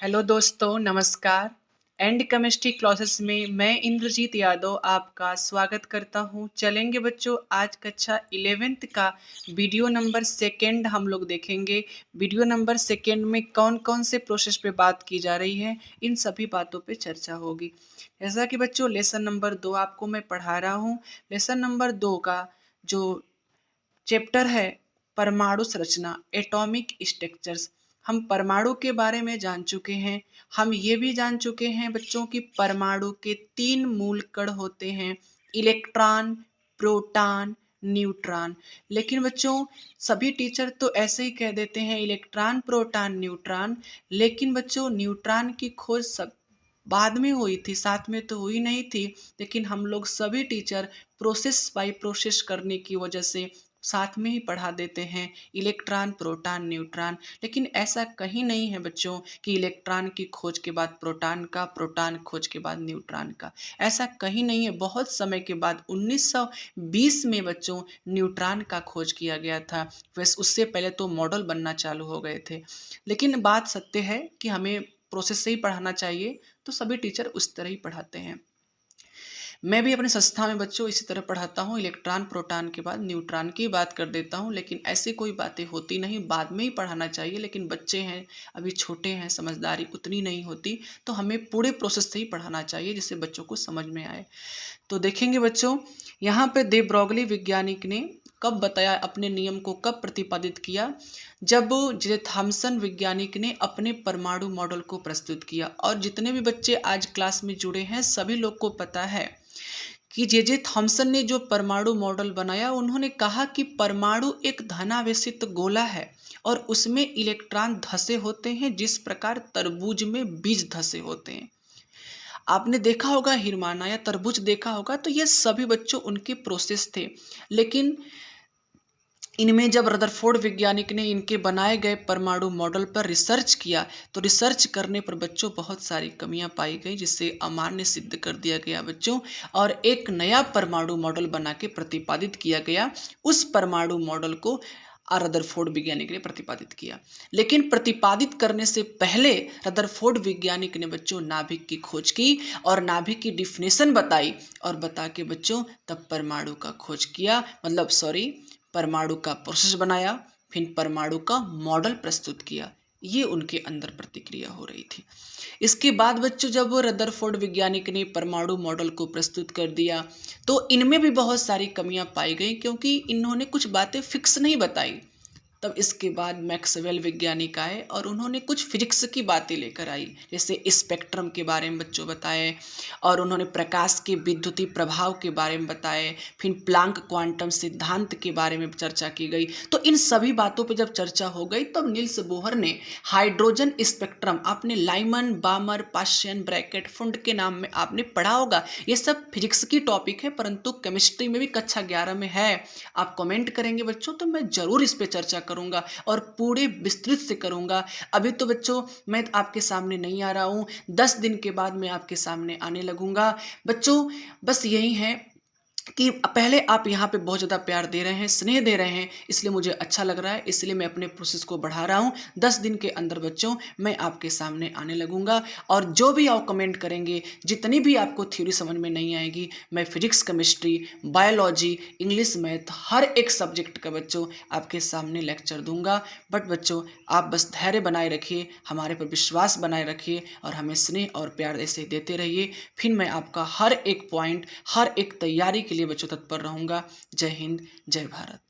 Hello दोस्तों, नमस्कार। And chemistry classes में मैं इंद्रजीत यादव आपका स्वागत करता हूं। चलेंगे बच्चों, आज कक्षा 11th का वीडियो नंबर सेकेंड हम लोग देखेंगे। वीडियो नंबर सेकेंड में कौन कौन से प्रोसेस पे बात की जा रही है, इन सभी बातों पे चर्चा होगी। जैसा कि बच्चों लेसन नंबर 2 आपको मैं पढ़ा रहा हूँ। लेसन नंबर 2 का जो चैप्टर है परमाणु संरचना, एटॉमिक स्ट्रक्चर्स। हम परमाणु के बारे में जान चुके हैं। हम ये भी जान चुके हैं बच्चों की परमाणु के 3 मूल कण होते हैं, इलेक्ट्रॉन, प्रोटॉन, न्यूट्रॉन। लेकिन बच्चों सभी टीचर तो ऐसे ही कह देते हैं इलेक्ट्रॉन, प्रोटॉन, न्यूट्रॉन। लेकिन बच्चों न्यूट्रॉन की खोज सब बाद में हुई थी, साथ में तो हुई नहीं थी। लेकिन हम लोग सभी टीचर प्रोसेस बाय प्रोसेस करने की वजह से साथ में ही पढ़ा देते हैं इलेक्ट्रॉन, प्रोटॉन, न्यूट्रॉन। लेकिन ऐसा कहीं नहीं है बच्चों कि इलेक्ट्रॉन की खोज के बाद प्रोटॉन का, प्रोटॉन खोज के बाद न्यूट्रॉन का। ऐसा कहीं नहीं है। बहुत समय के बाद 1920 में बच्चों न्यूट्रॉन का खोज किया गया था। वैसे उससे पहले तो मॉडल बनना चालू हो गए थे। लेकिन बात सत्य है कि हमें प्रोसेस से ही पढ़ाना चाहिए, तो सभी टीचर उस तरह ही पढ़ाते हैं। मैं भी अपने संस्था में बच्चों इसी तरह पढ़ाता हूँ। इलेक्ट्रॉन, प्रोटॉन के बाद न्यूट्रॉन की बात कर देता हूँ। लेकिन ऐसी कोई बातें होती नहीं, बाद में ही पढ़ाना चाहिए। लेकिन बच्चे हैं, अभी छोटे हैं, समझदारी उतनी नहीं होती, तो हमें पूरे प्रोसेस से ही पढ़ाना चाहिए जिससे बच्चों को समझ में आए। तो देखेंगे बच्चों, यहाँ पे दे ब्रॉगली वैज्ञानिक ने कब बताया, अपने नियम को कब प्रतिपादित किया, जब जे थॉमसन वैज्ञानिक ने अपने परमाणु मॉडल को प्रस्तुत किया। और जितने भी बच्चे आज क्लास में जुड़े हैं सभी लोग को पता है कि जे थॉमसन ने जो परमाणु मॉडल बनाया, उन्होंने कहा कि परमाणु एक धनावेशित गोला है और उसमें इलेक्ट्रॉन धसे होते हैं जिस प्रकार तरबूज में बीज धसे होते हैं। आपने देखा होगा हिरमाना या तरबूज देखा होगा, तो ये सभी बच्चों उनके प्रोसेस थे। लेकिन इनमें जब रदरफोर्ड वैज्ञानिक ने इनके बनाए गए परमाणु मॉडल पर रिसर्च किया, तो रिसर्च करने पर बच्चों बहुत सारी कमियां पाई गई, जिससे अमान्य सिद्ध कर दिया गया बच्चों। और एक नया परमाणु मॉडल बना के प्रतिपादित किया गया। उस परमाणु मॉडल को रदरफोर्ड वैज्ञानिक ने प्रतिपादित किया। लेकिन प्रतिपादित करने से पहले रदरफोर्ड वैज्ञानिक ने बच्चों नाभिक की खोज की और नाभिक की डिफिनेशन बताई, और बता के बच्चों तब परमाणु का खोज किया, मतलब सॉरी, परमाणु का प्रोसेस बनाया, फिर परमाणु का मॉडल प्रस्तुत किया। ये उनके अंदर प्रतिक्रिया हो रही थी। इसके बाद बच्चों जब रदरफोर्ड वैज्ञानिक ने परमाणु मॉडल को प्रस्तुत कर दिया, तो इनमें भी बहुत सारी कमियां पाई गई, क्योंकि इन्होंने कुछ बातें फिक्स नहीं बताई। तब इसके बाद मैक्सवेल वैज्ञानिक आए और उन्होंने कुछ फिजिक्स की बातें लेकर आई, जैसे स्पेक्ट्रम के बारे में बच्चों बताए, और उन्होंने प्रकाश के विद्युतीय प्रभाव के बारे में बताए। फिर प्लांक क्वांटम सिद्धांत के बारे में चर्चा की गई। तो इन सभी बातों पर जब चर्चा हो गई, तब नील्स बोहर ने हाइड्रोजन स्पेक्ट्रम, आपने लाइमन, बामर, पाश्यन, ब्रैकेट, फुंड के नाम में आपने पढ़ा होगा। ये सब फिजिक्स की टॉपिक है, परंतु केमिस्ट्री में भी कक्षा 11 में है। आप कमेंट करेंगे बच्चों तो मैं जरूर इस पे चर्चा करूंगा और पूरे विस्तृत से करूंगा। अभी तो बच्चों मैं आपके सामने नहीं आ रहा हूं, 10 दिन के बाद मैं आपके सामने आने लगूंगा। बच्चों बस यही है कि पहले आप यहाँ पे बहुत ज़्यादा प्यार दे रहे हैं, स्नेह दे रहे हैं, इसलिए मुझे अच्छा लग रहा है, इसलिए मैं अपने प्रोसेस को बढ़ा रहा हूँ। 10 दिन के अंदर बच्चों मैं आपके सामने आने लगूंगा, और जो भी आप कमेंट करेंगे, जितनी भी आपको थ्योरी समझ में नहीं आएगी, मैं physics, chemistry, biology, English, math, हर एक सब्जेक्ट का बच्चों आपके सामने लेक्चर दूंगा। बट बच्चों आप बस धैर्य बनाए रखिए, हमारे पर विश्वास बनाए रखिए और हमें स्नेह और प्यार ऐसे देते रहिए। फिर मैं आपका हर एक पॉइंट, हर एक तैयारी के लिए बच्चों तत्पर रहूंगा। जय हिंद, जय भारत।